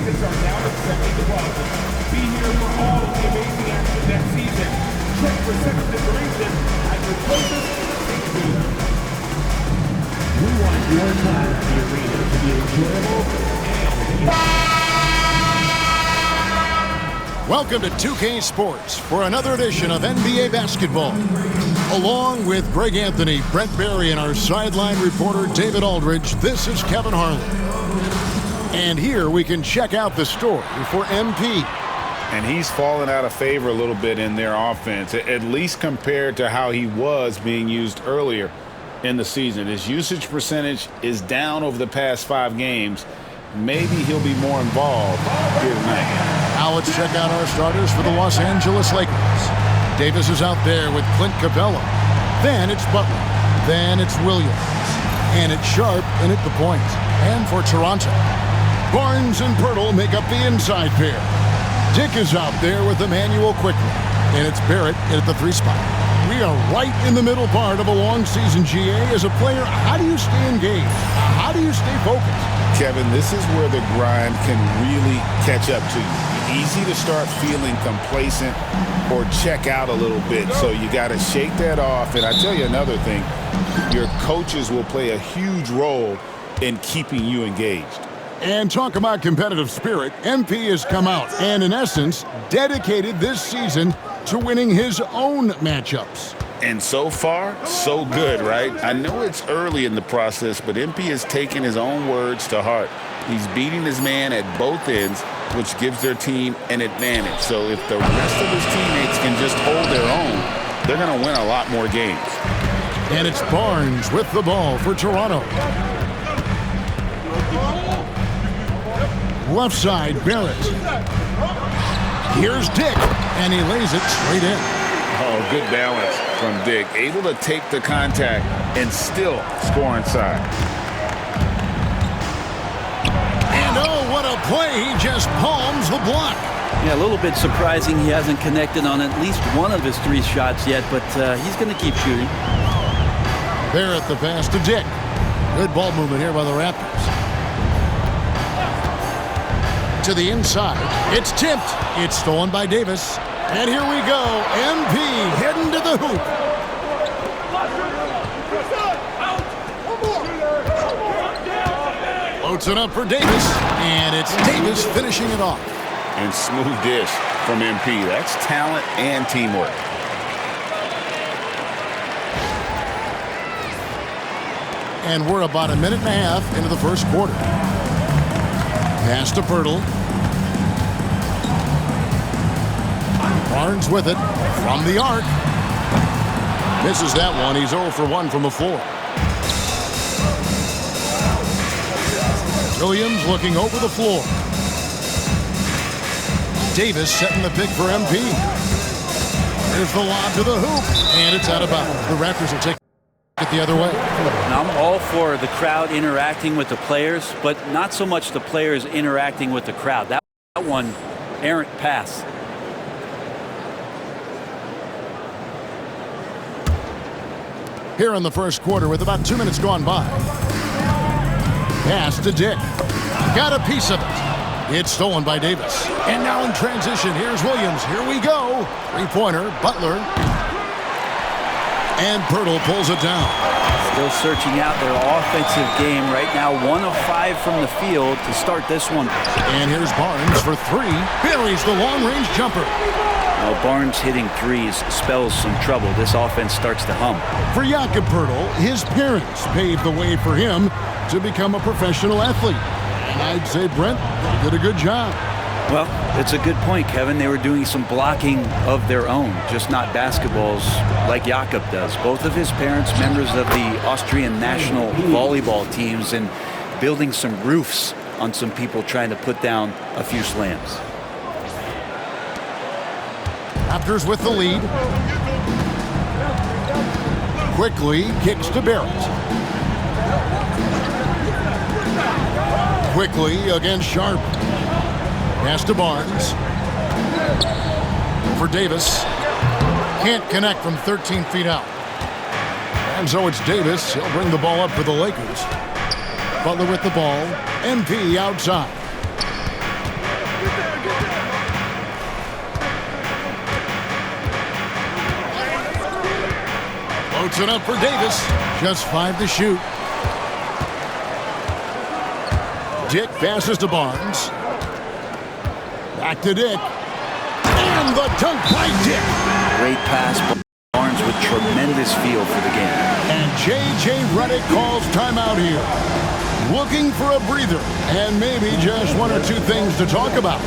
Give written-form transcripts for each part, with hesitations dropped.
Tickets are now at $70. Be here for all of the amazing action next season. Check for second information at your closest ticketing. We want your time at the arena to be enjoyable and Welcome to 2K Sports for another edition of NBA basketball. Along with Greg Anthony, Brent Barry, and our sideline reporter David Aldridge, this is Kevin Harlan. And here we can check out the story for MP. And he's fallen out of favor a little bit in their offense, at least compared to how he was being used earlier in the season. His usage percentage is down over the past 5 games. Maybe he'll be more involved here tonight. Now let's check out our starters for the Los Angeles Lakers. Davis is out there with Clint Capella. Then it's Butler. Then it's Williams. And it's Sharp in at the point. And for Toronto, Barnes and Pirtle make up the inside pair. Dick is out there with Emmanuel quickly. And it's Barrett at the 3 spot. We are right in the middle part of a long season, GA. As a player, how do you stay engaged? How do you stay focused? Kevin, this is where the grind can really catch up to you. Easy to start feeling complacent or check out a little bit. So you got to shake that off. And I tell you another thing, your coaches will play a huge role in keeping you engaged. And talk about competitive spirit. MP has come out and, in essence, dedicated this season to winning his own matchups. And so far, so good, right? I know it's early in the process, but MP has taken his own words to heart. He's beating his man at both ends, which gives their team an advantage. So if the rest of his teammates can just hold their own, they're going to win a lot more games. And it's Barnes with the ball for Toronto. Left side, Barrett. Here's Dick, and he lays it straight in. Oh, good balance from Dick. Able to take the contact and still score inside. And oh, what a play. He just palms the block. Yeah, a little bit surprising he hasn't connected on at least one of his 3 shots yet, but he's going to keep shooting. Barrett the pass to Dick. Good ball movement here by the Raptors. To the inside. It's tipped. It's stolen by Davis. And here we go. MP heading to the hoop. Floats it up for Davis. And it's Davis finishing it off. And smooth dish from MP. That's talent and teamwork. And we're about a minute and a half into the first quarter. Pass to Pirtle. Barnes with it from the arc. Misses that one. He's 0 for 1 from the floor. Williams looking over the floor. Davis setting the pick for MP. There's the lob to the hoop. And it's out of bounds. The Raptors will take it the other way. Now, I'm all for the crowd interacting with the players, but not so much the players interacting with the crowd. That one, errant pass. Here in the first quarter with about 2 minutes gone by. Pass to Dick. Got a piece of it. It's stolen by Davis. And now in transition, here's Williams. Here we go. 3-pointer, Butler. And Pirtle pulls it down. Still searching out their offensive game right now. 1 of 5 from the field to start this one. And here's Barnes for 3. Buries the long-range jumper. Now Barnes hitting threes spells some trouble. This offense starts to hum. For Jakob Pirtle, his parents paved the way for him to become a professional athlete. And I'd say Brent did a good job. Well, it's a good point, Kevin. They were doing some blocking of their own, just not basketballs like Jakob does. Both of his parents, members of the Austrian national volleyball teams, and building some roofs on some people trying to put down a few slams. Raptors with the lead. Quickly kicks to Barrett. Quickly against Sharp. Pass to Barnes. For Davis. Can't connect from 13 feet out. And so it's Davis. He'll bring the ball up for the Lakers. Butler with the ball. MP outside. Floats it up for Davis. Just 5 to shoot. Dick passes to Barnes. Back to Dick. And the dunk by Dick. Great pass, Barnes with tremendous feel for the game. And J.J. Redick calls timeout here. Looking for a breather and maybe just 1 or 2 things to talk about.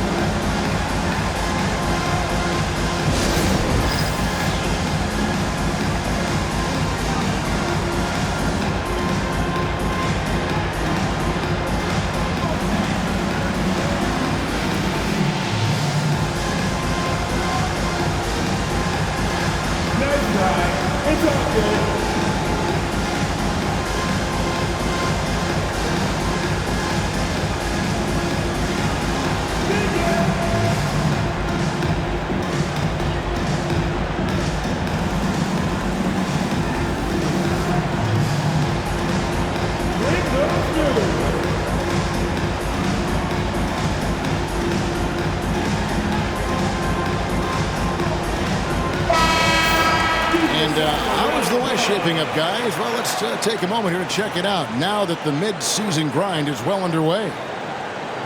How is the West shaping up, guys? Well, let's take a moment here to check it out now that the mid-season grind is well underway.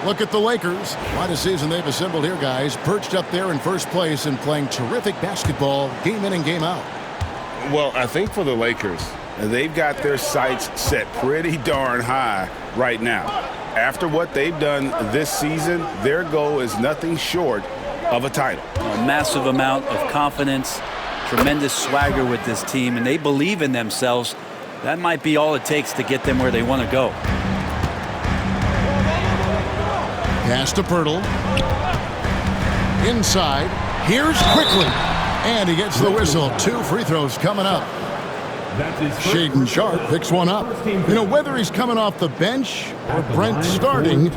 Look at the Lakers. Quite a season they've assembled here, guys. Perched up there in first place and playing terrific basketball game in and game out. Well, I think for the Lakers, they've got their sights set pretty darn high right now. After what they've done this season, their goal is nothing short of a title. A massive amount of confidence, tremendous swagger with this team, and they believe in themselves. That might be all it takes to get them where they want to go. Pass to Pirtle. Inside. Here's quickly. And he gets the whistle. 2 free throws coming up. Shaedon Sharpe picks one up. You know, whether he's coming off the bench or Brent starting,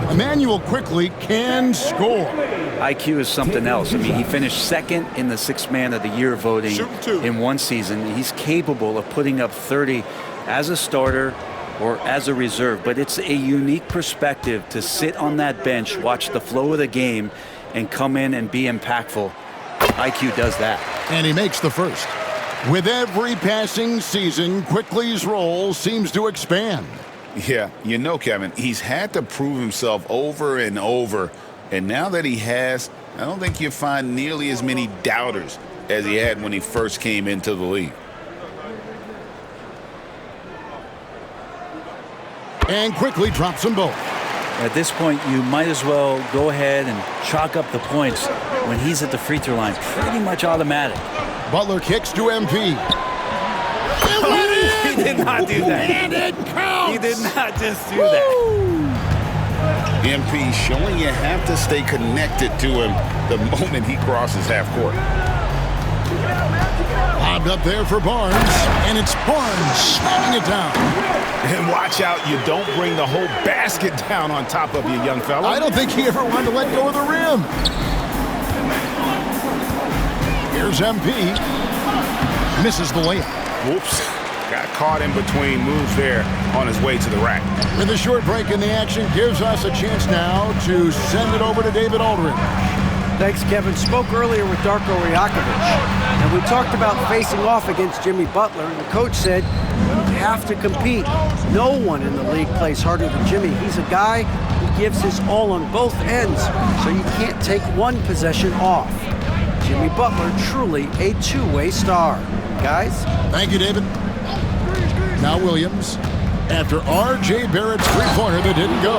Emmanuel Quickley can score. IQ is something else. I mean, he finished second in the Sixth Man of the Year voting in one season. He's capable of putting up 30 as a starter or as a reserve, but it's a unique perspective to sit on that bench, watch the flow of the game, and come in and be impactful. IQ does that. And he makes the first. With every passing season, Quickley's role seems to expand. Yeah, you know, Kevin, he's had to prove himself over and over. And now that he has, I don't think you'll find nearly as many doubters as he had when he first came into the league. And Quickley drops them both. At this point, you might as well go ahead and chalk up the points when he's at the free throw line. Pretty much automatic. Butler kicks to MP. He did not do that. And it counts. He did not just do that. MP showing you have to stay connected to him the moment he crosses half court. Lobbed up there for Barnes, and it's Barnes slamming it down. And watch out, you don't bring the whole basket down on top of you, young fella. I don't think he ever wanted to let go of the rim. Here's MP. Misses the layup. Whoops. Got caught in between moves there on his way to the rack. With a short break in the action, gives us a chance now to send it over to David Aldridge. Thanks, Kevin. Spoke earlier with Darko Rajakovic, and we talked about facing off against Jimmy Butler, and the coach said, you have to compete. No one in the league plays harder than Jimmy. He's a guy who gives his all on both ends, so you can't take one possession off. Jimmy Butler, truly a two-way star. Guys? Thank you, David. Now Williams, after R.J. Barrett's three-pointer that didn't go,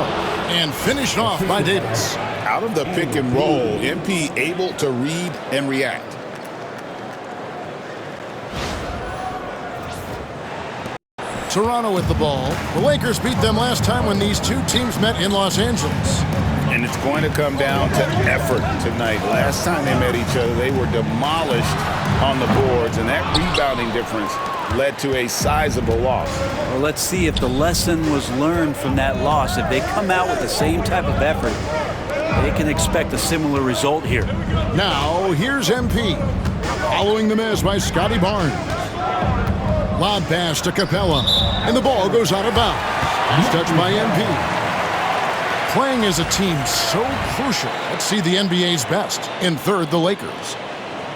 and finished off by Davis. Out of the pick and roll, MP able to read and react. Toronto with the ball. The Lakers beat them last time when these two teams met in Los Angeles. And it's going to come down to effort tonight. Last time they met each other, they were demolished on the boards, and that rebounding difference led to a sizable loss. Well, let's see if the lesson was learned from that loss. If they come out with the same type of effort, they can expect a similar result here. Now, here's MP. Following the miss by Scotty Barnes. Lob pass to Capella, and the ball goes out of bounds. He's touched by MP. Playing as a team so crucial. Let's see the NBA's best. In third, the Lakers.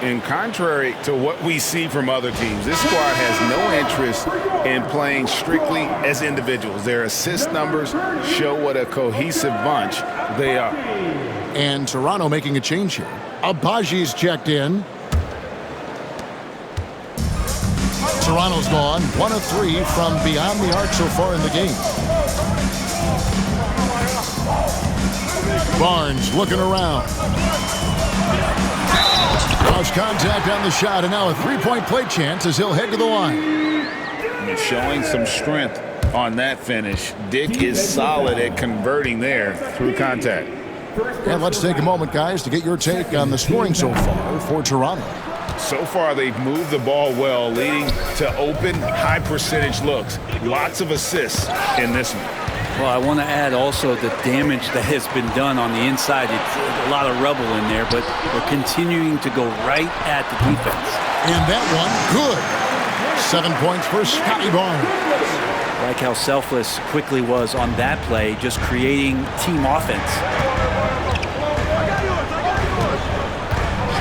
And contrary to what we see from other teams, this squad has no interest in playing strictly as individuals. Their assist numbers show what a cohesive bunch they are. And Toronto making a change here. Abaji's checked in. Toronto's gone 1 of 3 from beyond the arc so far in the game. Barnes looking around. Lost contact on the shot, and now a three-point play chance as he'll head to the line. And showing some strength on that finish. Dick is solid at converting there through contact. And let's take a moment, guys, to get your take on the scoring so far for Toronto. So far, they've moved the ball well, leading to open, high-percentage looks. Lots of assists in this one. Well, I want to add also the damage that has been done on the inside. It's a lot of rubble in there, but they're continuing to go right at the defense. And that one, good. 7 points for Scotty Barnes. Like how selfless Quickly was on that play, just creating team offense.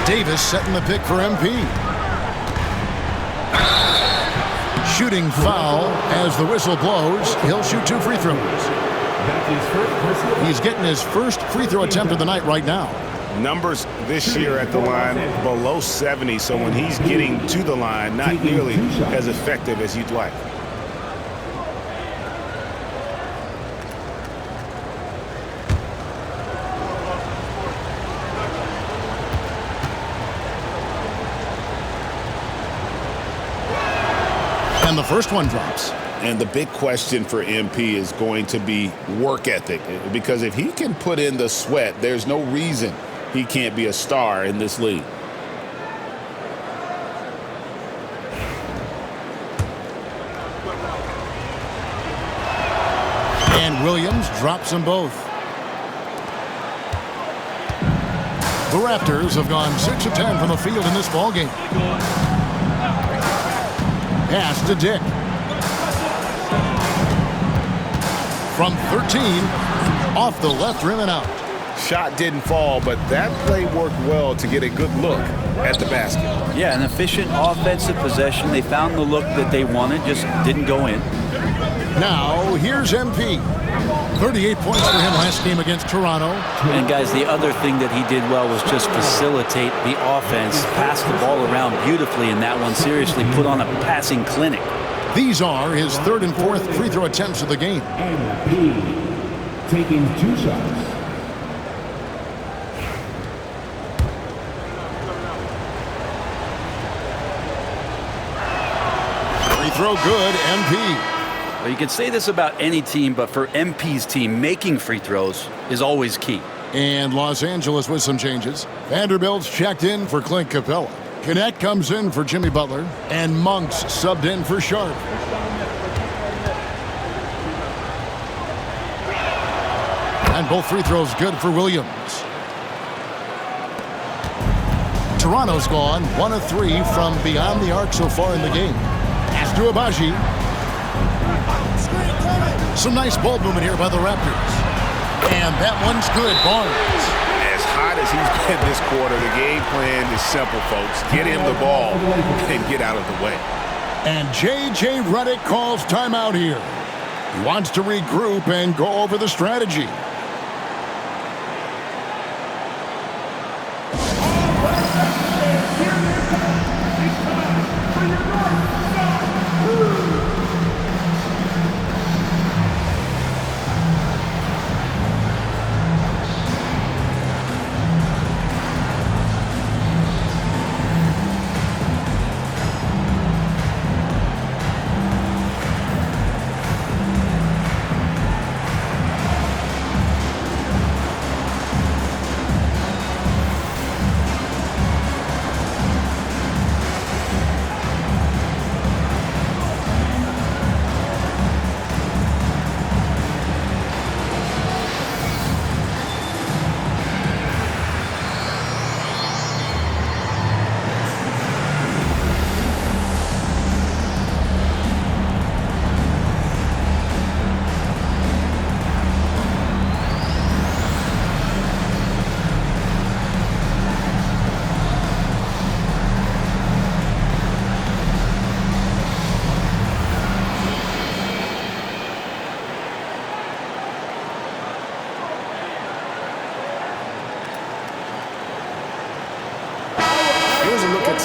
Davis setting the pick for MP. Shooting foul as the whistle blows. He'll shoot 2 free throws. He's getting his first free throw attempt of the night right now. Numbers this year at the line below 70, so when he's getting to the line, not nearly as effective as you'd like. And the first one drops. And the big question for MP is going to be work ethic, because if he can put in the sweat, there's no reason he can't be a star in this league. And Williams drops them both. The Raptors have gone 6 of 10 from the field in this ballgame. Pass to Dick. From 13, off the left rim and out. Shot didn't fall, but that play worked well to get a good look at the basket. Yeah, an efficient offensive possession. They found the look that they wanted, just didn't go in. Now, here's MP. 38 points for him last game against Toronto. And guys, the other thing that he did well was just facilitate the offense, pass the ball around beautifully in that one. Seriously, put on a passing clinic. These are his 3rd and 4th free throw attempts of the game. MP taking 2 shots. Free throw good, MP. Well, you can say this about any team, but for MP's team, making free throws is always key. And Los Angeles with some changes. Vanderbilt's checked in for Clint Capella. Connect comes in for Jimmy Butler. And Monks subbed in for Sharp. And both free throws good for Williams. Toronto's gone 1 of 3 from beyond the arc so far in the game. Pass to Abaji. Some nice ball movement here by the Raptors. And that one's good. Barnes. As hot as he's been this quarter, the game plan is simple, folks. Get him the ball and get out of the way. And J.J. Redick calls timeout here. He wants to regroup and go over the strategy.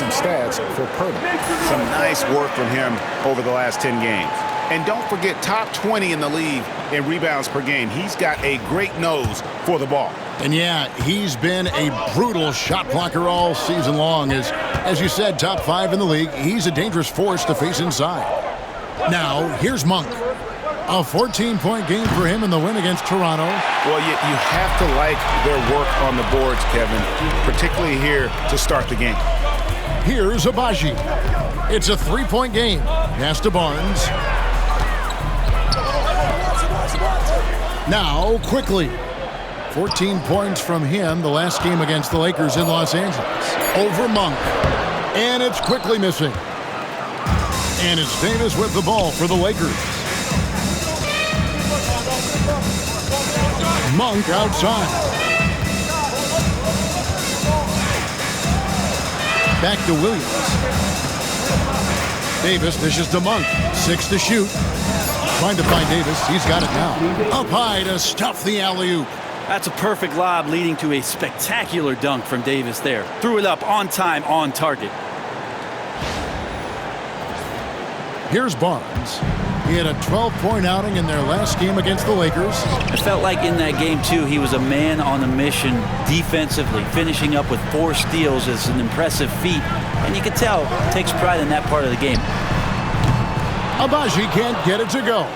some stats for Purtle. Some nice work from him over the last 10 games. And don't forget, top 20 in the league in rebounds per game. He's got a great nose for the ball. And yeah, he's been a brutal shot blocker all season long. As you said, top 5 in the league. He's a dangerous force to face inside. Now, here's Monk. A 14-point game for him in the win against Toronto. Well, you have to like their work on the boards, Kevin, particularly here to start the game. Here's Abaji. It's a 3-point game. Pass to Barnes. Now, quickly. 14 points from him the last game against the Lakers in Los Angeles. Over Monk. And it's quickly missing. And it's Davis with the ball for the Lakers. Monk outside. Back to Williams. Davis dishes to Monk. 6 to shoot. Trying to find Davis. He's got it now. Up high to stuff the alley-oop. That's a perfect lob leading to a spectacular dunk from Davis there. Threw it up on time, on target. Here's Barnes. He had a 12-point outing in their last game against the Lakers. I felt like in that game, too, he was a man on a mission defensively. Finishing up with 4 steals is an impressive feat. And you can tell, takes pride in that part of the game. Abaji can't get it to go.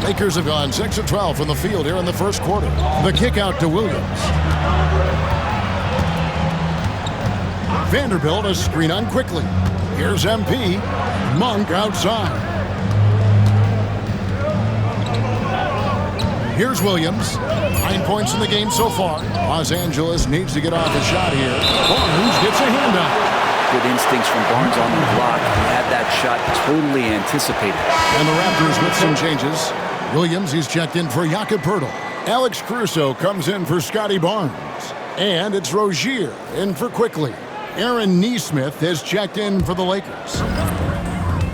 Lakers have gone 6 of 12 from the field here in the first quarter. The kick out to Williams. Vanderbilt a screen on quickly. Here's MP. Monk outside. Here's Williams. 9 points in the game so far. Los Angeles needs to get off a shot here. Barnes gets a handout. Good instincts from Barnes on the block. He had that shot totally anticipated. And the Raptors with some changes. Williams, he's checked in for Jakob Poeltl. Alex Caruso comes in for Scotty Barnes. And it's Rozier in for Quickly. Aaron Nesmith has checked in for the Lakers.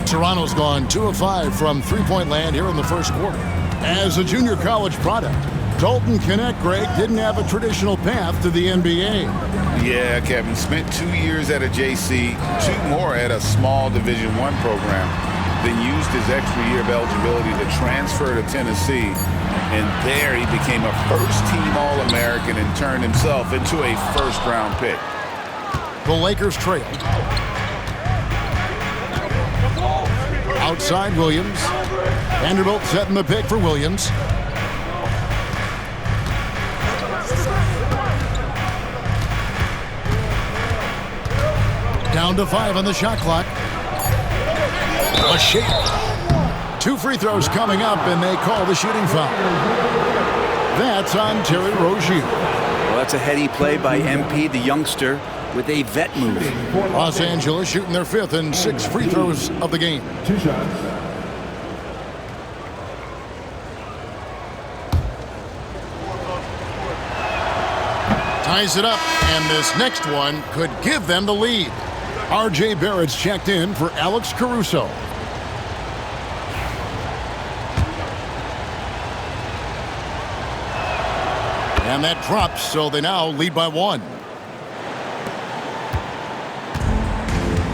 Toronto's gone 2 of 5 from three-point land here in the first quarter. As a junior college product, Dalton Knecht, Greg, didn't have a traditional path to the NBA. Yeah, Kevin, spent 2 years at a JC, 2 more at a small Division I program, then used his extra year of eligibility to transfer to Tennessee. And there he became a first-team All-American and turned himself into a first-round pick. The Lakers trail. Outside Williams. Vanderbilt setting the pick for Williams. Down to 5 on the shot clock. A shake. 2 free throws coming up, and they call the shooting foul. That's on Terry Rozier. Well, that's a heady play by MP, the youngster, with a vet move. Los Angeles shooting their 5th and 6 free throws of the game. 2 shots. Ties it up, and this next one could give them the lead. R.J. Barrett's checked in for Alex Caruso. And that drops, so they now lead by 1.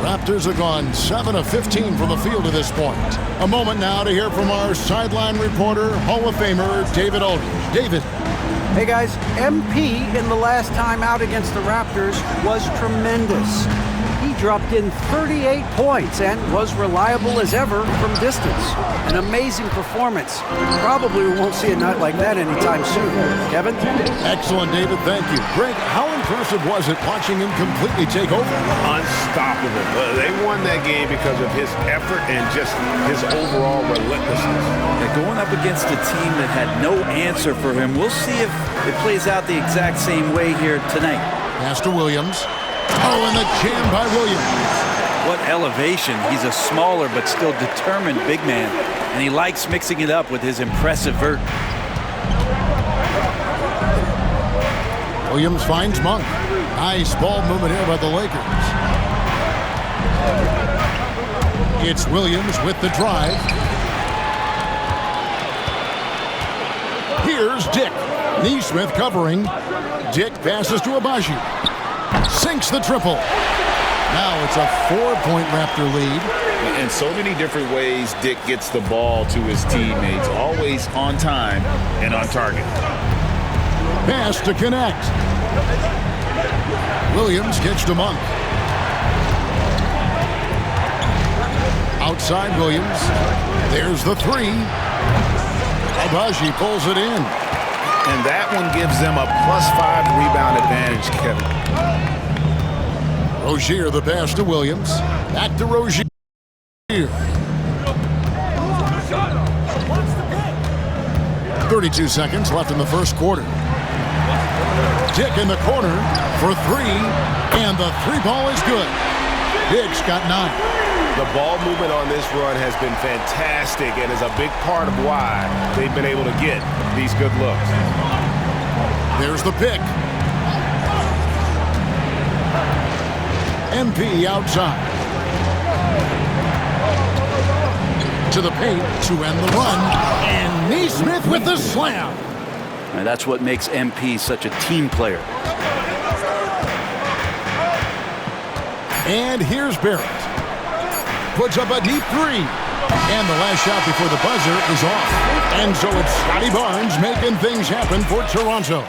Raptors have gone 7 of 15 from the field to this point. A moment now to hear from our sideline reporter, Hall of Famer David Aldridge. David. Hey guys, MP in the last time out against the Raptors was tremendous. He dropped in 38 points and was reliable as ever from distance. An amazing performance. Probably we won't see a night like that anytime soon. Kevin? Excellent, David. Thank you. Greg, how impressive was it watching him completely take over? Unstoppable. They won that game because of his effort and just his overall relentlessness. They're going up against a team that had no answer for him. We'll see if it plays out the exact same way here tonight. Pass to Williams. Oh, and the jam by Williams. What elevation. He's a smaller but still determined big man, and he likes mixing it up with his impressive vert. Williams finds Monk. Nice ball movement here by the Lakers. It's Williams with the drive. Here's Dick. Nesmith covering. Dick passes to Abaji. Sinks the triple. Now it's a 4-point Raptor lead. In so many different ways, Dick gets the ball to his teammates, always on time and on target. Pass to connect. Williams gets to Monk. Outside Williams. There's the three. Abaji pulls it in. And that one gives them a +5 rebound advantage, Kevin. Rozier the pass to Williams. Back to Rozier. 32 seconds left in the first quarter. Dick in the corner for three, and the three ball is good. Dick's got 9. The ball movement on this run has been fantastic and is a big part of why they've been able to get these good looks. There's the pick. MP outside. To the paint to end the run. And Neesmith with the slam. And that's what makes MP such a team player. And here's Barrett. Puts up a deep three. And the last shot before the buzzer is off. And so it's Scotty Barnes making things happen for Toronto.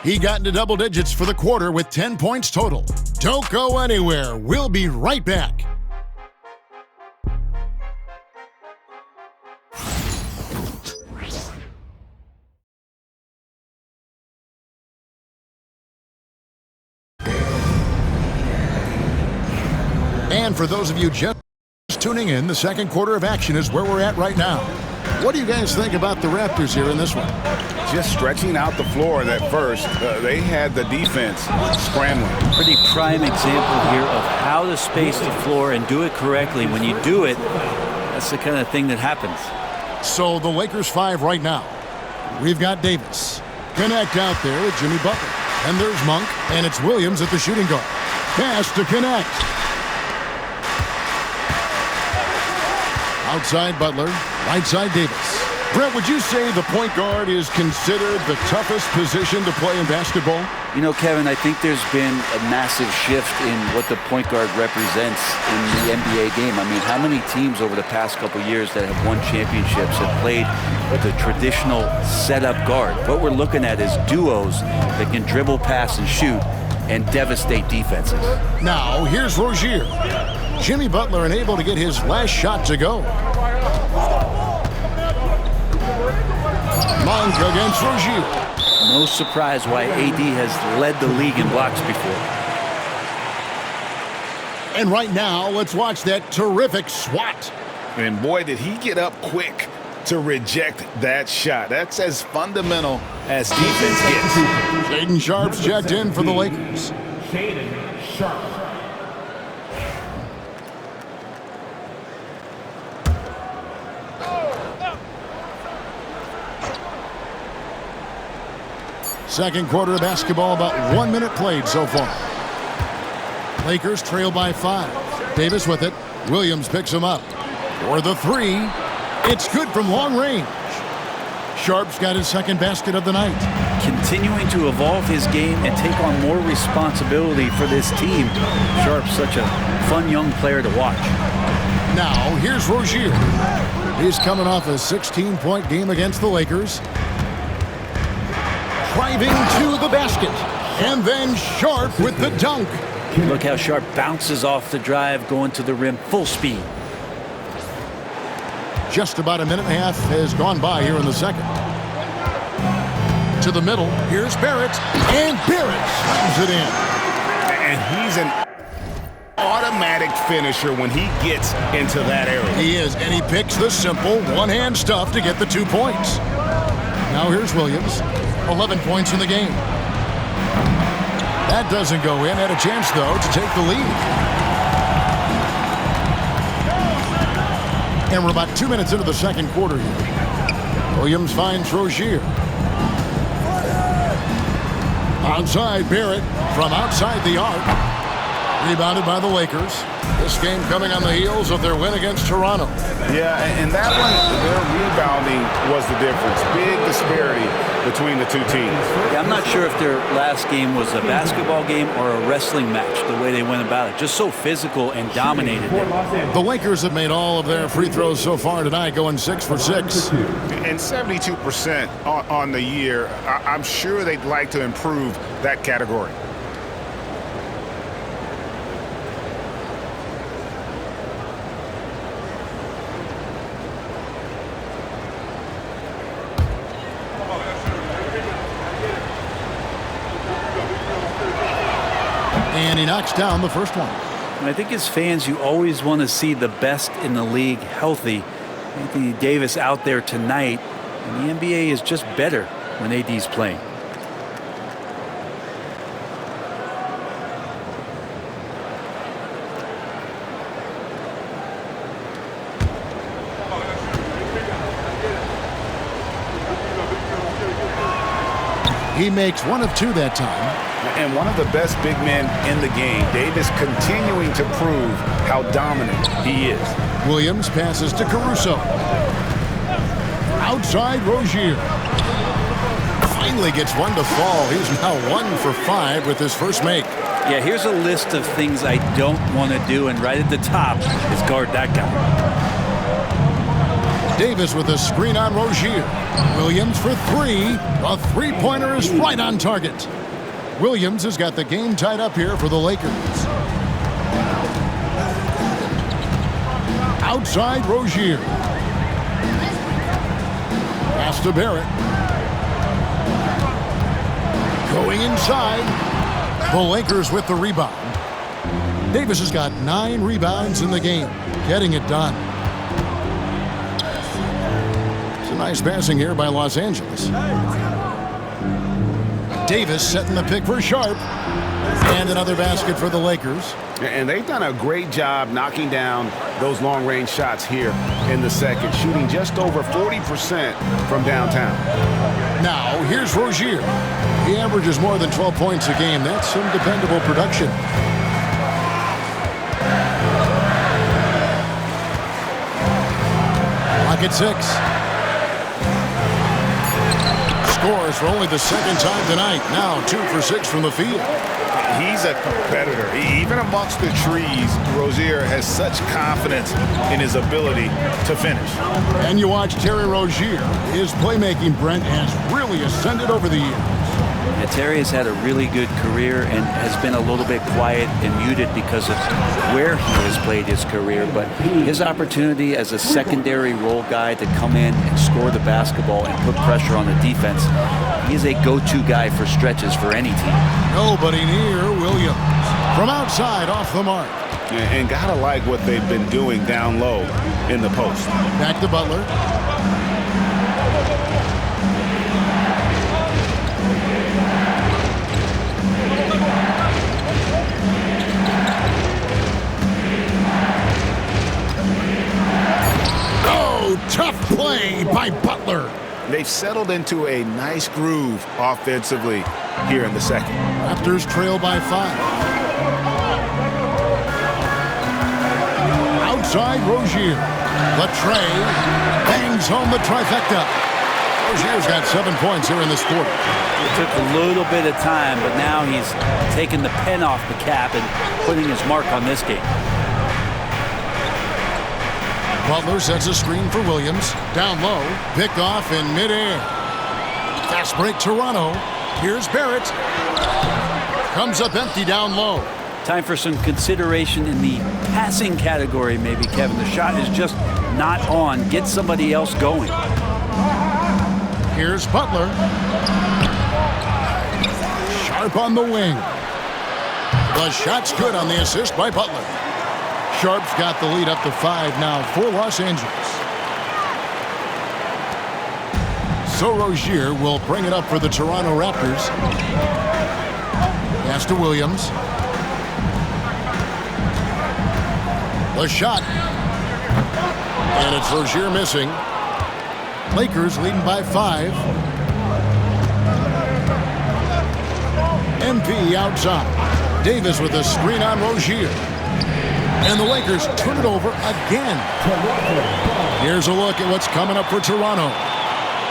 He got into double digits for the quarter with 10 points total. Don't go anywhere. We'll be right back. And for those of you just tuning in, the second quarter of action is where we're at right now. What do you guys think about the Raptors here in this one? Just stretching out the floor at first. They had the defense scrambling. Pretty prime example here of how to space the floor and do it correctly. When you do it, that's the kind of thing that happens. So the Lakers 5 right now. We've got Davis. Connect out there with Jimmy Butler. And there's Monk, and it's Williams at the shooting guard. Pass to connect. Outside Butler, right side Davis. Brett, would you say the point guard is considered the toughest position to play in basketball? You know, Kevin, I think there's been a massive shift in what the point guard represents in the NBA game. I mean, how many teams over the past couple years that have won championships have played with a traditional setup guard? What we're looking at is duos that can dribble, pass, and shoot and devastate defenses. Now, here's Rozier. Jimmy Butler unable to get his last shot to go. Monk against Rozier. No surprise why AD has led the league in blocks before. And right now, let's watch that terrific swat. And boy, did he get up quick to reject that shot. That's as fundamental as defense gets. Shaedon Sharpe's checked in for the Lakers. Shaedon Sharpe. Second quarter of basketball, about 1 minute played so far. Lakers trail by 5. Davis with it. Williams picks him up. For the three. It's good from long range. Sharpe's got his second basket of the night. Continuing to evolve his game and take on more responsibility for this team. Sharpe's such a fun young player to watch. Now, here's Rozier. He's coming off a 16-point game against the Lakers. Driving to the basket. And then Sharpe with the dunk. Look how Sharpe bounces off the drive, going to the rim full speed. Just about a minute and a half has gone by here in the second. To the middle. Here's Barrett. And Barrett slams it in. And he's an automatic finisher when he gets into that area. He is, and he picks the simple one-hand stuff to get the 2 points. Now here's Williams. 11 points in the game. That doesn't go in. Had a chance, though, to take the lead. And we're about 2 minutes into the second quarter here. Williams finds Rozier. Outside Barrett from outside the arc. Rebounded by the Lakers. This game coming on the heels of their win against Toronto. Yeah, and that one, their rebounding was the difference. Big disparity between the two teams. Yeah, I'm not sure if their last game was a basketball game or a wrestling match, the way they went about it. Just so physical and dominated there. The Lakers have made all of their free throws so far tonight, going 6 for 6. And 72% on the year. I'm sure they'd like to improve that category. And he knocks down the first one. I think as fans, you always want to see the best in the league healthy. Anthony Davis out there tonight, and the NBA is just better when AD's playing. He makes 1 of 2 that time. And one of the best big men in the game. Davis continuing to prove how dominant he is. Williams passes to Caruso. Outside Rozier. Finally gets one to fall. He's now 1 for 5 with his first make. Yeah, here's a list of things I don't want to do, and right at the top is guard that guy. Davis with a screen on Rozier. Williams for 3. A three-pointer is right on target. Williams has got the game tied up here for the Lakers. Outside Rozier. Pass to Barrett. Going inside. The Lakers with the rebound. Davis has got 9 rebounds in the game, getting it done. It's a nice passing here by Los Angeles. Davis setting the pick for Sharp. And another basket for the Lakers. And they've done a great job knocking down those long-range shots here in the second, shooting just over 40% from downtown. Now, here's Rozier. He averages more than 12 points a game. That's some dependable production. Clock at 6. Scores for only the second time tonight. Now 2 for 6 from the field. He's a competitor. Even amongst the trees, Rozier has such confidence in his ability to finish. And you watch Terry Rozier. His playmaking, Brent, has really ascended over the years. Yeah, Terry has had a really good career and has been a little bit quiet and muted because of where he has played his career. But his opportunity as a secondary role guy to come in and score the basketball and put pressure on the defense, he is a go-to guy for stretches for any team. Nobody near Williams. From outside, off the mark. And gotta like what they've been doing down low in the post. Back to Butler. Tough play by Butler. They've settled into a nice groove offensively here in the second. Raptors trail by 5. Outside Rozier. Latrey bangs home the trifecta. Rozier's got 7 points here in this quarter. It took a little bit of time, but now he's taking the pen off the cap and putting his mark on this game. Butler sets a screen for Williams. Down low. Picked off in midair. Fast break Toronto. Here's Barrett. Comes up empty down low. Time for some consideration in the passing category, maybe, Kevin. The shot is just not on. Get somebody else going. Here's Butler. Sharp on the wing. The shot's good on the assist by Butler. Sharp's got the lead up to 5 now for Los Angeles. So Rozier will bring it up for the Toronto Raptors. Pass to Williams. The shot. And it's Rozier missing. Lakers leading by 5. MP outside. Davis with a screen on Rozier. And the Lakers turn it over again. Here's a look at what's coming up for Toronto.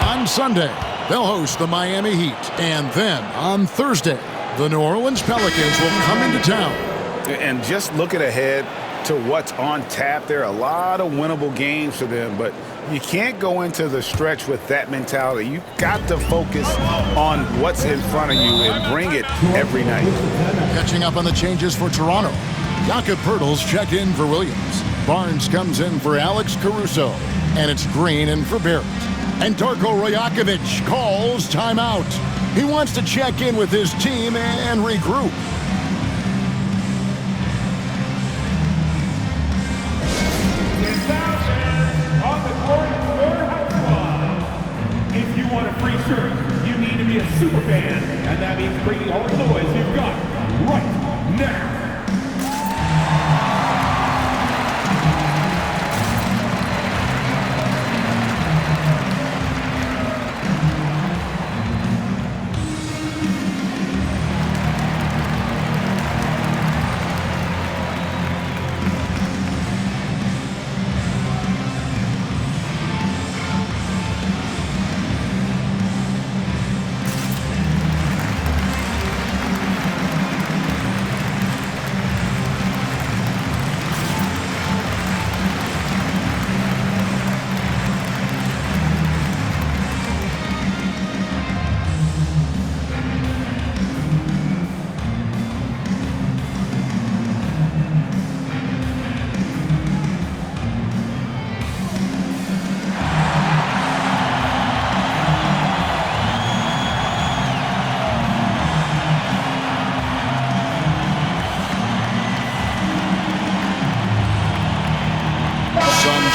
On Sunday, they'll host the Miami Heat. And then on Thursday, the New Orleans Pelicans will come into town. And just looking ahead to what's on tap, there are a lot of winnable games for them, but you can't go into the stretch with that mentality. You've got to focus on what's in front of you and bring it every night. Catching up on the changes for Toronto. Jakob Poeltl's checked in for Williams. Barnes comes in for Alex Caruso. And it's Green in for Barrett. And Darko Rajakovic calls timeout. He wants to check in with his team and regroup. If you want a free shirt, you need to be a super fan, and that means bringing all the noise you've got right now.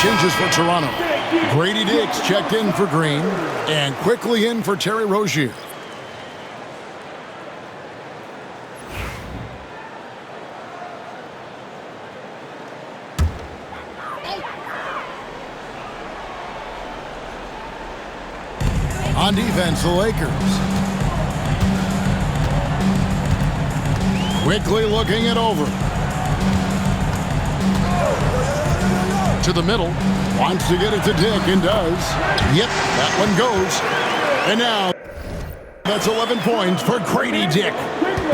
Changes for Toronto. Grady Diggs checked in for Green and quickly in for Terry Rozier. On defense, the Lakers. Quickly looking it over. To the middle, wants to get it to Dick and does. Yep, that one goes. And now, that's 11 points for Grady Dick.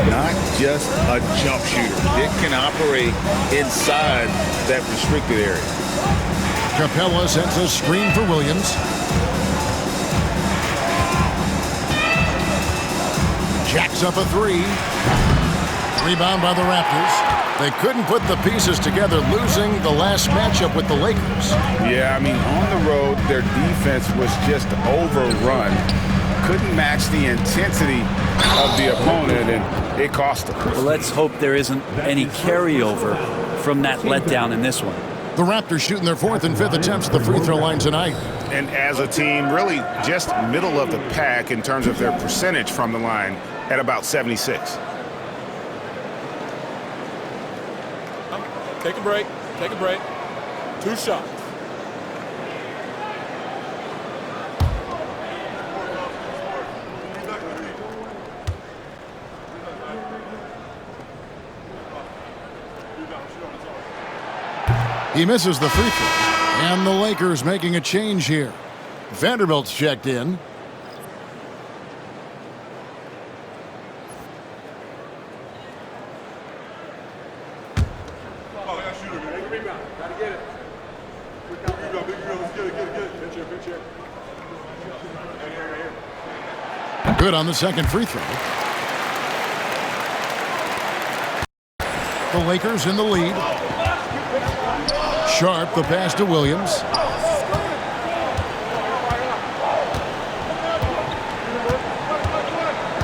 Not just a jump shooter. Dick can operate inside that restricted area. Capella sends a screen for Williams. Jacks up a three. Rebound by the Raptors. They couldn't put the pieces together, losing the last matchup with the Lakers. Yeah, I mean, on the road, their defense was just overrun. Couldn't match the intensity of the opponent, and it cost them. Well, let's hope there isn't any carryover from that letdown in this one. The Raptors shooting their fourth and fifth attempts at the free throw line tonight. And as a team, really just middle of the pack in terms of their percentage from the line at about 76. Take a break. Take a break. 2 shots. He misses the free throw. And the Lakers making a change here. Vanderbilt's checked in. Good on the second free throw. The Lakers in the lead. Sharp, the pass to Williams.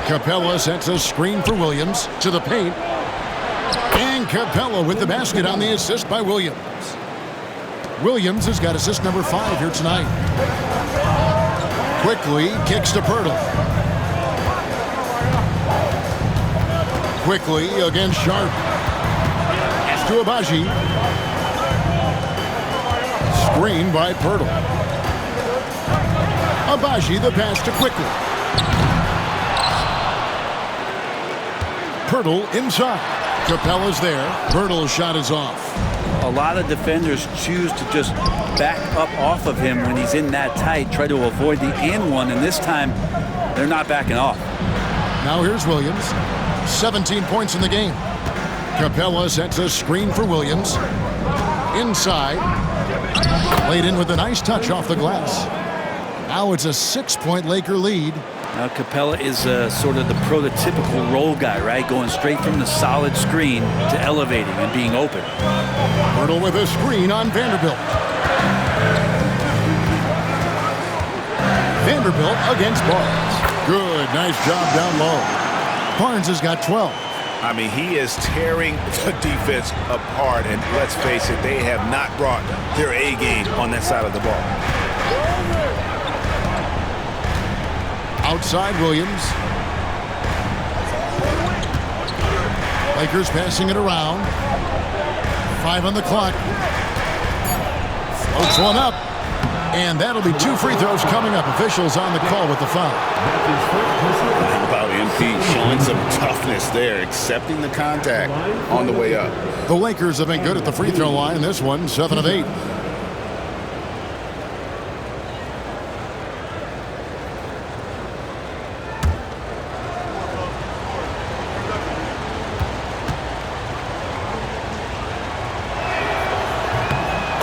Capella sets a screen for Williams to the paint. And Capella with the basket on the assist by Williams. Williams has got assist number 5 here tonight. Quickly kicks to Poeltl. Quickly against Sharp. Pass to Agbaji. Screen by Poeltl. Agbaji the pass to Quickly. Poeltl inside. Capella's there. Poeltl's shot is off. a lot of defenders choose to just back up off of him when he's in that tight, try to avoid the and one, and this time they're not backing off. Now here's Williams. 17 points in the game. Capella sets a screen for Williams. Inside. Laid in with a nice touch off the glass. Now it's a 6-point Laker lead. Now Capella is sort of the prototypical roll guy, right? Going straight from the solid screen to elevating and being open. Hurdle with a screen on Vanderbilt. Vanderbilt against Barnes. Good, nice job down low. Barnes has got 12. I mean, he is tearing the defense apart, and let's face it, they have not brought their A game on that side of the ball. Outside Williams. Lakers passing it around. 5 on the clock. Floats one up. And that'll be 2 free throws coming up. Officials on the call with the foul. About MP showing some toughness there, accepting the contact on the way up. The Lakers have been good at the free throw line. This one, 7 of 8.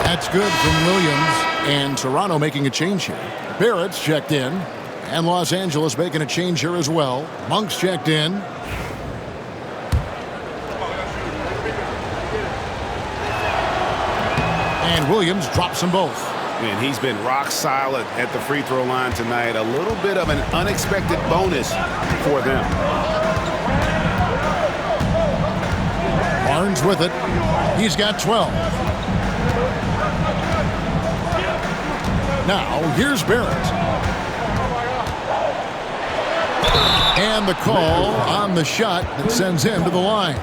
That's good from Williams. And Toronto making a change here. Barrett's checked in. And Los Angeles making a change here as well. Monk's checked in. And Williams drops them both. And he's been rock solid at the free throw line tonight. A little bit of an unexpected bonus for them. Barnes with it. He's got 12. Now, here's Barrett. And the call on the shot that sends him to the line.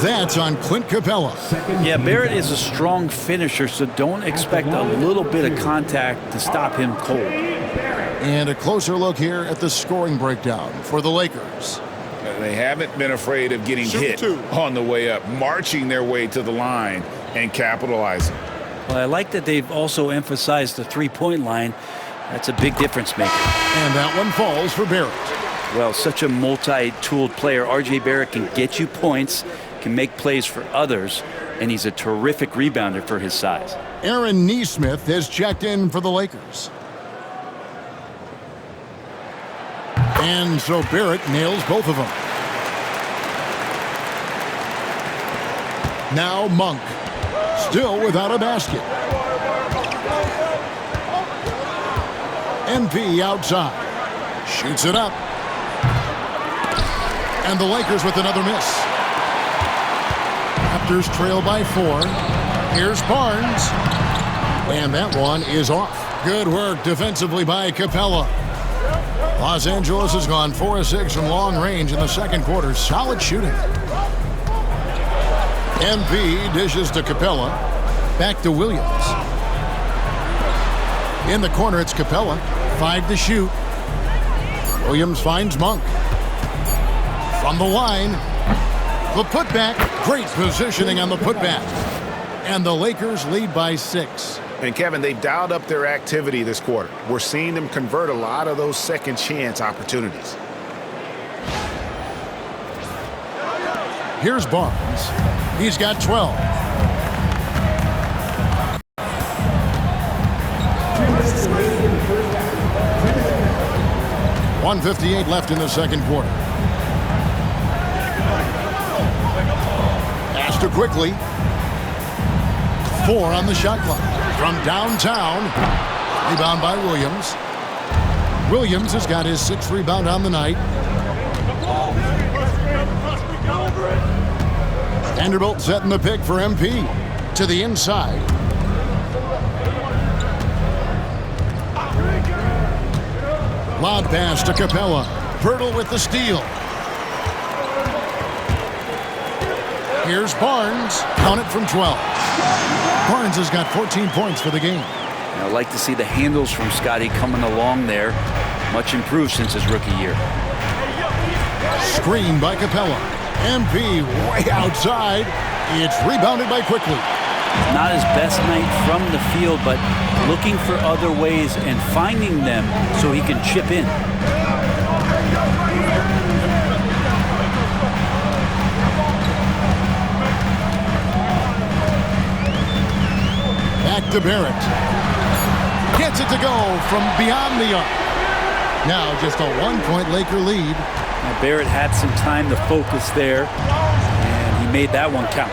That's on Clint Capella. Yeah, Barrett is a strong finisher, so don't expect a little bit of contact to stop him cold. And a closer look here at the scoring breakdown for the Lakers. They haven't been afraid of getting hit on the way up, marching their way to the line and capitalizing. Well, I like that they've also emphasized the three-point line. That's a big difference maker. And that one falls for Barrett. Well, such a multi-tooled player. R.J. Barrett can get you points, can make plays for others, and he's a terrific rebounder for his size. Aaron Nesmith has checked in for the Lakers. And so Barrett nails both of them. Now Monk. Still without a basket. MP outside. Shoots it up. And the Lakers with another miss. Raptors trail by 4. Here's Barnes. And that one is off. Good work defensively by Capella. Los Angeles has gone 4 of 6 from long range in the second quarter. Solid shooting. MP dishes to Capella. Back to Williams. In the corner, it's Capella. 5 to shoot. Williams finds Monk. From the line. The putback. Great positioning on the putback. And the Lakers lead by 6. And Kevin, they've dialed up their activity this quarter. We're seeing them convert a lot of those second chance opportunities. Here's Barnes. He's got 12. .158 left in the second quarter. Astor quickly. 4 on the shot clock. From downtown. Rebound by Williams. Williams has got his 6th rebound on the night. Vanderbilt setting the pick for MP. To the inside. Loud pass to Capella. Pirtle with the steal. Here's Barnes. Count it from 12. Barnes has got 14 points for the game. I like to see the handles from Scotty coming along there. Much improved since his rookie year. Screen by Capella. MP way outside. It's rebounded by Quickly. Not his best night from the field, but looking for other ways and finding them so he can chip in. Back to Barrett. Gets it to go from beyond the arc. Now just a 1-point Laker lead. Now Barrett had some time to focus there, and he made that one count.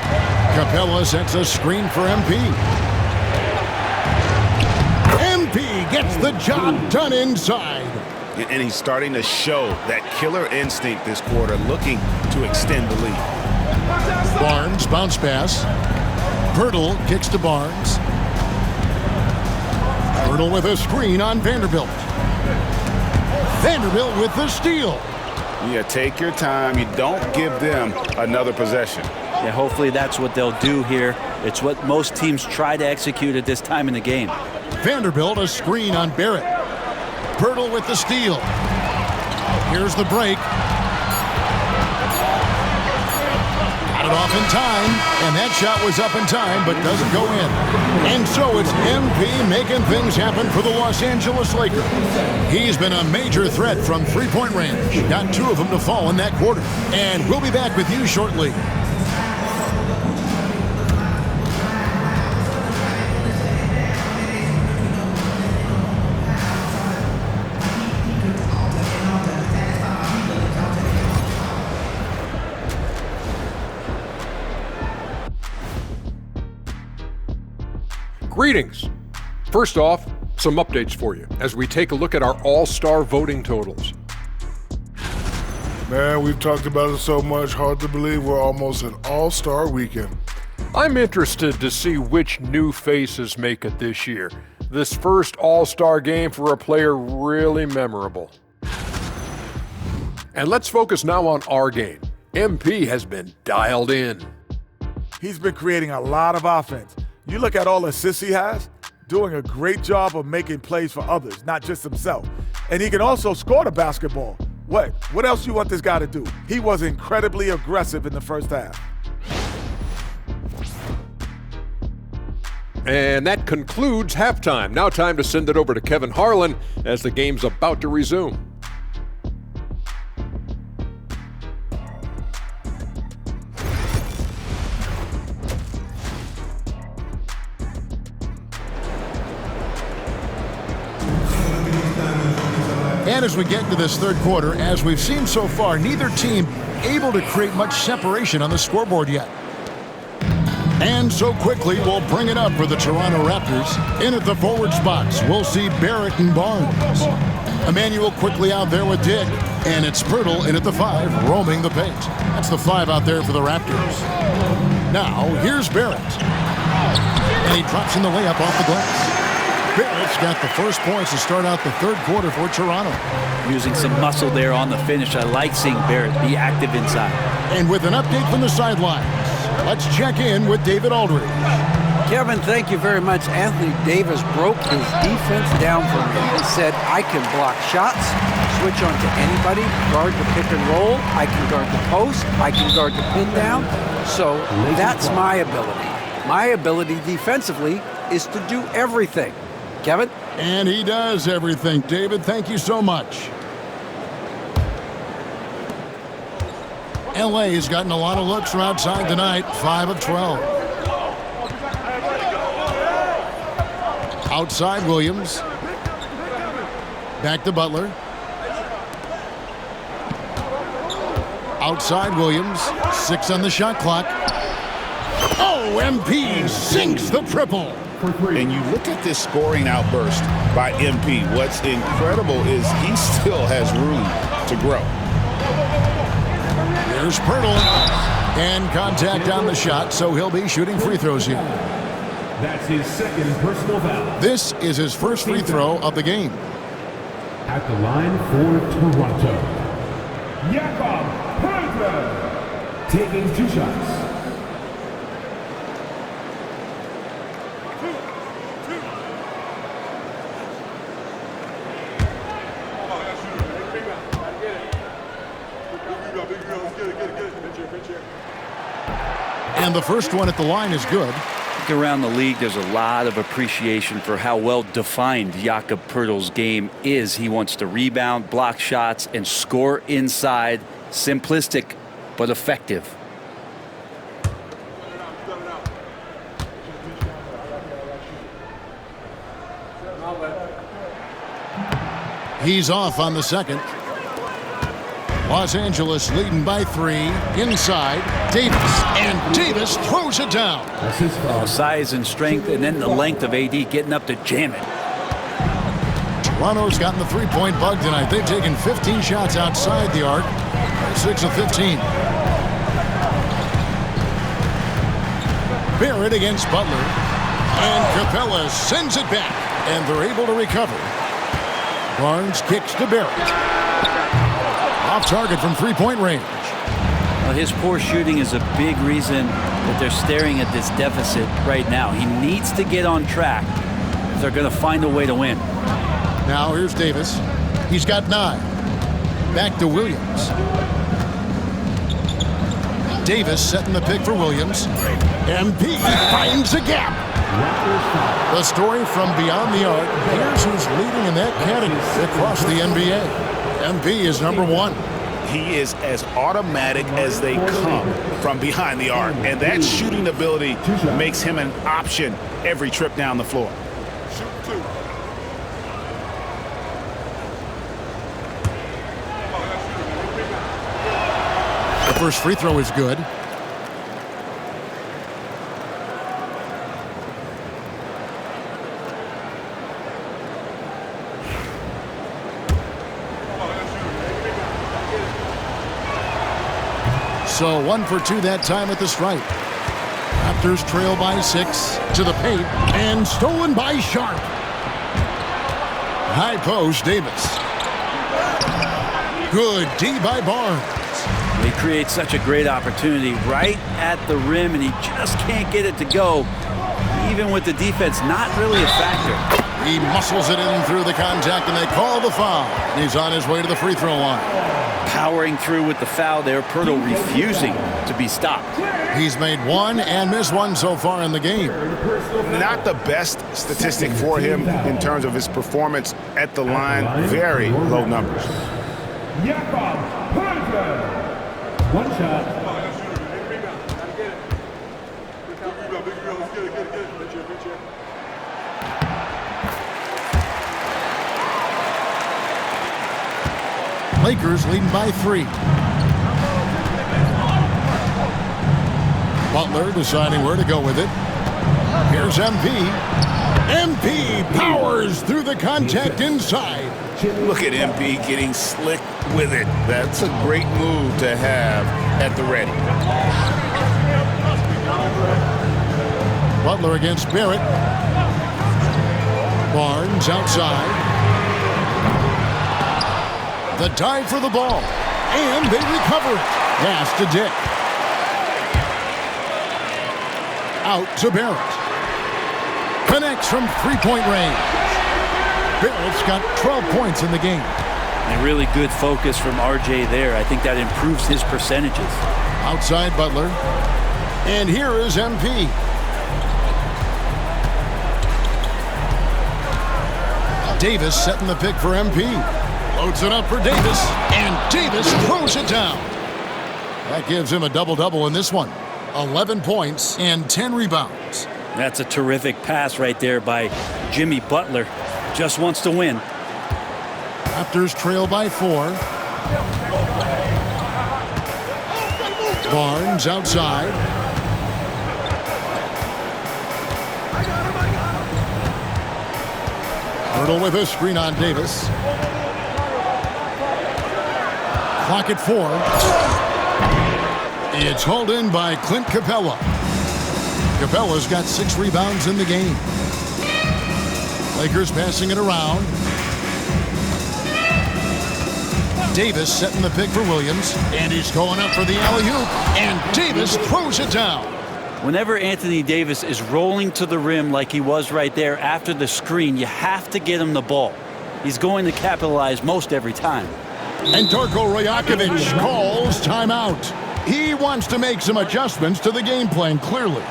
Capella sets a screen for MP. MP gets the job done inside. And he's starting to show that killer instinct this quarter, looking to extend the lead. Barnes bounce pass. Pirtle kicks to Barnes. Pirtle with a screen on Vanderbilt. Vanderbilt with the steal. Yeah, take your time. You don't give them another possession. Yeah, hopefully that's what they'll do here. It's what most teams try to execute at this time in the game. Vanderbilt a screen on Barrett. Pirtle with the steal. Here's the break. Got it off in time, and that shot was up in time, but doesn't go in. And so it's MP making things happen for the Los Angeles Lakers. He's been a major threat from three-point range. Got 2 of them to fall in that quarter. And we'll be back with you shortly. Greetings. First off, some updates for you as we take a look at our all-star voting totals. Man, we've talked about it so much, hard to believe we're almost an all-star weekend. I'm interested to see which new faces make it this year. This first all-star game for a player really memorable. And let's focus now on our game. MP has been dialed in. He's been creating a lot of offense. You look at all the assists he has, doing a great job of making plays for others, not just himself. And he can also score the basketball. What else you want this guy to do? He was incredibly aggressive in the first half. And that concludes halftime. Now time to send it over to Kevin Harlan as the game's about to resume. And as we get into this third quarter, as we've seen so far, neither team able to create much separation on the scoreboard yet. And so quickly, we'll bring it up for the Toronto Raptors. In at the forward spots, we'll see Barrett and Barnes. Emmanuel quickly out there with Dick. And it's Pirtle in at the 5, roaming the paint. That's the 5 out there for the Raptors. Now, here's Barrett. And he drops in the layup off the glass. Barrett's got the first points to start out the third quarter for Toronto. Using some muscle there on the finish. I like seeing Barrett be active inside. And with an update from the sidelines, let's check in with David Aldridge. Kevin, thank you very much. Anthony Davis broke his defense down for me. He said, I can block shots, switch on to anybody, guard the pick and roll, I can guard the post, I can guard the pin down. So that's my ability. My ability defensively is to do everything. Kevin? And he does everything. David, thank you so much. LA has gotten a lot of looks from outside tonight, 5 of 12. Outside Williams. Back to Butler. Outside Williams. 6 on the shot clock. Oh, MP sinks the triple. And you look at this scoring outburst by MP. What's incredible is he still has room to grow. Here's Pirtle. And contact on the shot, so he'll be shooting free throws here. That's his second personal foul. This is his first free throw of the game. At the line for Toronto, Jakob Poeltl taking 2 shots. And the first one at the line is good. Around the league, there's a lot of appreciation for how well defined Jakob Poeltl's game is. He wants to rebound, block shots, and score inside. Simplistic, but effective. He's off on the second. Los Angeles leading by 3. Inside, Davis. And Davis throws it down. Size and strength, and then the length of AD getting up to jam it. Toronto's gotten the three-point bug tonight. They've taken 15 shots outside the arc. 6 of 15. Barrett against Butler. And Capella sends it back. And they're able to recover. Barnes kicks to Barrett. Off target from three-point range. Well, his poor shooting is a big reason that they're staring at this deficit right now. He needs to get on track if they're going to find a way to win. Now here's Davis. He's got 9. Back to Williams. Davis setting the pick for Williams. MP finds a gap. The story from beyond the arc. Here's who's leading in that category across the NBA. MP is number 1. He is as automatic as they come from behind the arc, and that shooting ability makes him an option every trip down the floor. The first free throw is good. So 1 for 2 that time at the stripe. Raptors trail by 6 to the paint and stolen by Sharp. High post, Davis. Good D by Barnes. He creates such a great opportunity right at the rim, and he just can't get it to go. Even with the defense not really a factor. He muscles it in through the contact, and they call the foul. He's on his way to the free throw line. Powering through with the foul there. Poeltl refusing to be stopped. He's made 1 and missed 1 so far in the game. Not the best statistic for him in terms of his performance at the line. Very low numbers. Jakob Poeltl. 1 shot. Lakers leading by 3. Butler deciding where to go with it. Here's MP. MP powers through the contact inside. Look at MP getting slick with it. That's a great move to have at the ready. Butler against Barrett. Barnes outside. The dive for the ball. And they recover it. Pass to Dick. Out to Barrett. Connects from three-point range. Barrett's got 12 points in the game. And really good focus from RJ there. I think that improves his percentages. Outside Butler. And here is MP. Davis setting the pick for MP. Loads it up for Davis. And Davis throws it down. That gives him a double-double in this one. 11 points and 10 rebounds. That's a terrific pass right there by Jimmy Butler. Just wants to win. Raptors trail by 4. Barnes outside. Poeltl with a screen on Davis. Clock at 4. It's hauled in by Clint Capella. Capella's got 6 rebounds in the game. Lakers passing it around. Davis setting the pick for Williams. And he's going up for the alley-oop. And Davis throws it down. Whenever Anthony Davis is rolling to the rim like he was right there after the screen, you have to get him the ball. He's going to capitalize most every time. And Darko Rajakovic calls timeout. He wants to make some adjustments to the game plan, clearly.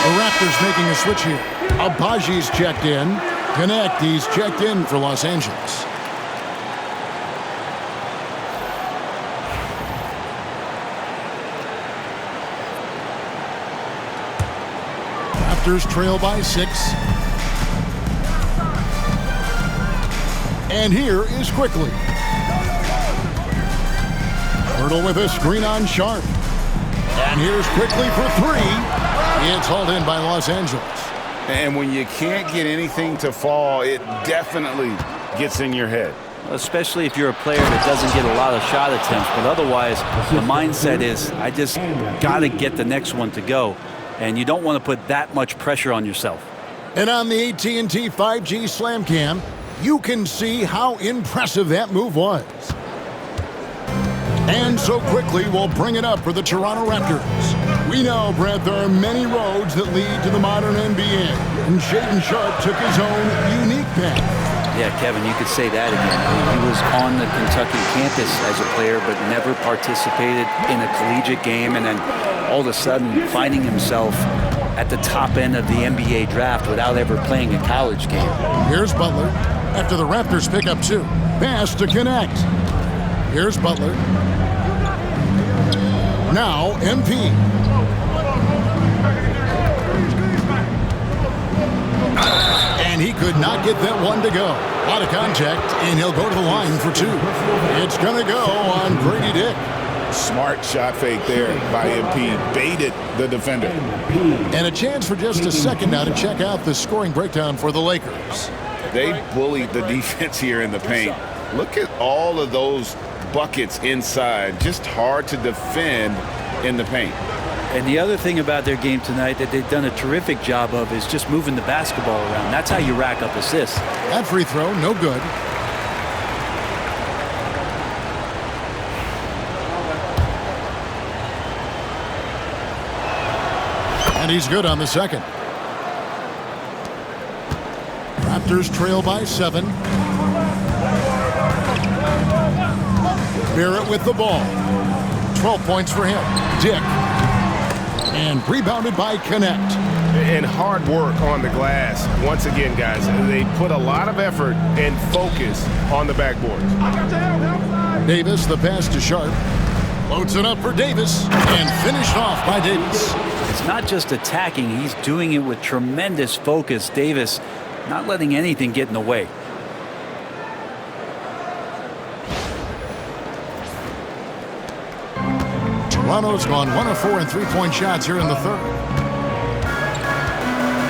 The Raptors making a switch here. Abaji's checked in. Connect, he's checked in for Los Angeles. Raptors trail by 6. And here is Quickly. Hurdle with a screen on Sharp. And here's Quickly for 3. It's hauled in by Los Angeles. And when you can't get anything to fall, it definitely gets in your head. Especially if you're a player that doesn't get a lot of shot attempts. But otherwise, the mindset is, I just got to get the next one to go. And you don't want to put that much pressure on yourself. And on the AT&T 5G Slam Cam, you can see how impressive that move was. And so Quickly will bring it up for the Toronto Raptors. We know, Brett, there are many roads that lead to the modern NBA, and Shaedon Sharpe took his own unique path. Yeah, Kevin, you could say that again. He was on the Kentucky campus as a player, but never participated in a collegiate game, and then all of a sudden finding himself at the top end of the NBA draft without ever playing a college game. Here's Butler after the Raptors pick up 2. Pass to Connect. Here's Butler. Now MP. And he could not get that one to go. A lot of contact, and he'll go to the line for 2. It's going to go on Grady Dick. Smart shot fake there by MP. Baited the defender. And a chance for just a second now to check out the scoring breakdown for the Lakers. They bullied the defense here in the paint. Look at all of those buckets inside. Just hard to defend in the paint. And the other thing about their game tonight that they've done a terrific job of is just moving the basketball around. That's how you rack up assists. That free throw, no good. And he's good on the second. Raptors trail by 7. Barrett with the ball. 12 points for him. Dick. And rebounded by Connect. And hard work on the glass. Once again, guys, they put a lot of effort and focus on the backboards. Davis, the pass to Sharpe. Loads it up for Davis. And finished off by Davis. It's not just attacking. He's doing it with tremendous focus. Davis not letting anything get in the way. Toronto's gone 1 of 4 in three-point shots here in the third.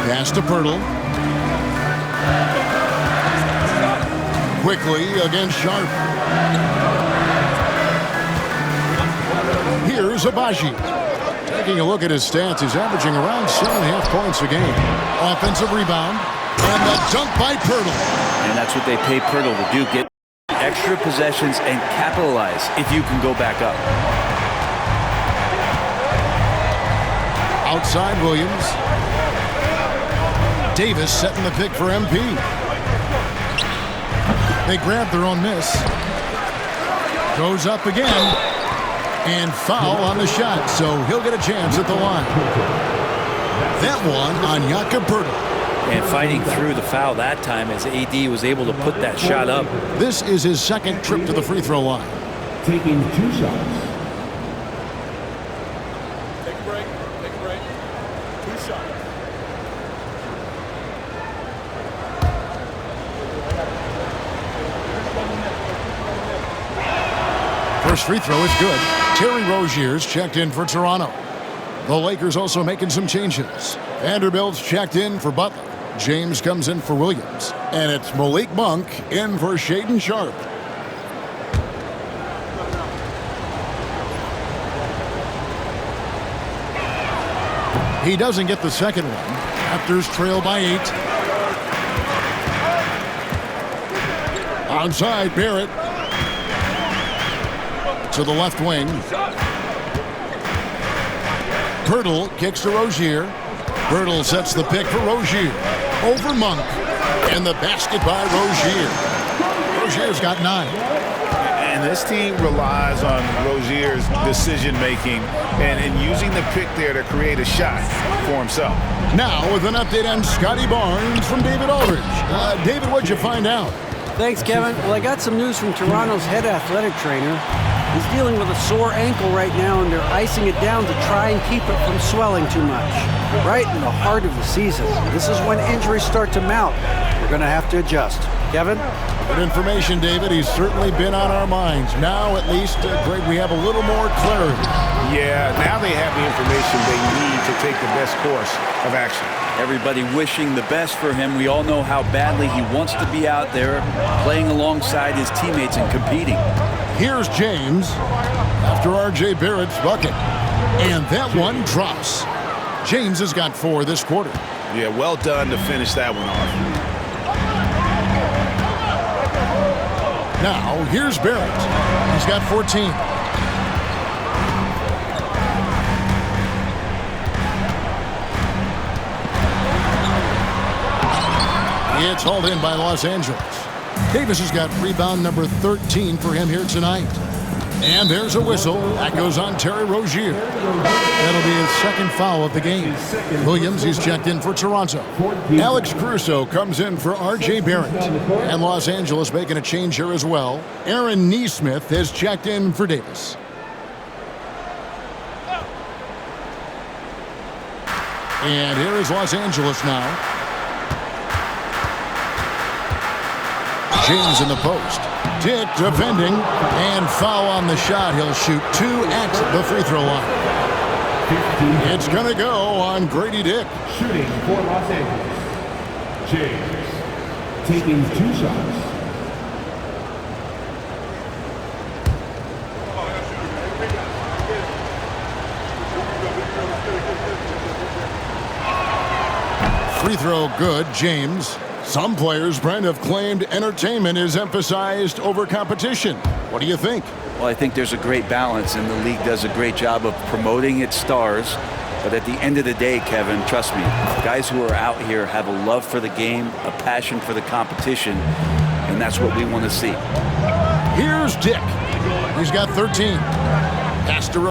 Pass to Pirtle. Quickly against Sharpe. Here's Abaji. Taking a look at his stats, he's averaging around 7.5 points a game. Offensive rebound. And the dunk by Pirtle. And that's what they pay Pirtle to do. Get extra possessions and capitalize if you can go back up. Outside Williams. Davis setting the pick for MP. They grab their own miss. Goes up again. And foul on the shot, so he'll get a chance at the line. That one on Jakob Poeltl. And fighting through the foul that time as AD was able to put that shot up. This is his second trip to the free throw line. Taking 2 shots. Take a break. Take a break. 2 shots. First free throw is good. Terry Rozier's checked in for Toronto. The Lakers also making some changes. Vanderbilt's checked in for Butler. James comes in for Williams. And it's Malik Monk in for Shaedon Sharpe. He doesn't get the second one. Raptors trail by 8. Outside, Barrett. To the left wing. Poeltl kicks to Rozier. Poeltl sets the pick for Rozier. Over Monk. And the basket by Rozier. Rozier's got 9. And this team relies on Rozier's decision-making and using the pick there to create a shot for himself. Now with an update on Scotty Barnes from David Aldridge. David, what'd you find out? Thanks, Kevin. Well, I got some news from Toronto's head athletic trainer. He's dealing with a sore ankle right now, and they're icing it down to try and keep it from swelling too much. Right in the heart of the season. This is when injuries start to mount. We're going to have to adjust. Kevin? Good information, David. He's certainly been on our minds. Now, at least, Greg, we have a little more clarity. Yeah, now they have the information they need to take the best course of action. Everybody wishing the best for him. We all know how badly he wants to be out there playing alongside his teammates and competing. Here's James after R.J. Barrett's bucket. And that one drops. James has got 4 this quarter. Yeah, well done to finish that one off. Now, here's Barrett. He's got 14. It's hauled in by Los Angeles. Davis has got rebound number 13 for him here tonight. And there's a whistle. That goes on Terry Rozier. That'll be his second foul of the game. Williams, he's checked in for Toronto. Alex Caruso comes in for R.J. Barrett. And Los Angeles making a change here as well. Aaron Nesmith has checked in for Davis. And here is Los Angeles now. James in the post. Dick defending, and foul on the shot. He'll shoot 2 at the free throw line. It's going to go on Grady Dick. Shooting for Los Angeles. James taking 2 shots. Free throw good, James. Some players, Brent, have claimed entertainment is emphasized over competition. What do you think? Well, I think there's a great balance, and the league does a great job of promoting its stars. But at the end of the day, Kevin, trust me, guys who are out here have a love for the game, a passion for the competition, and that's what we want to see. Here's Dick. He's got 13. Pass to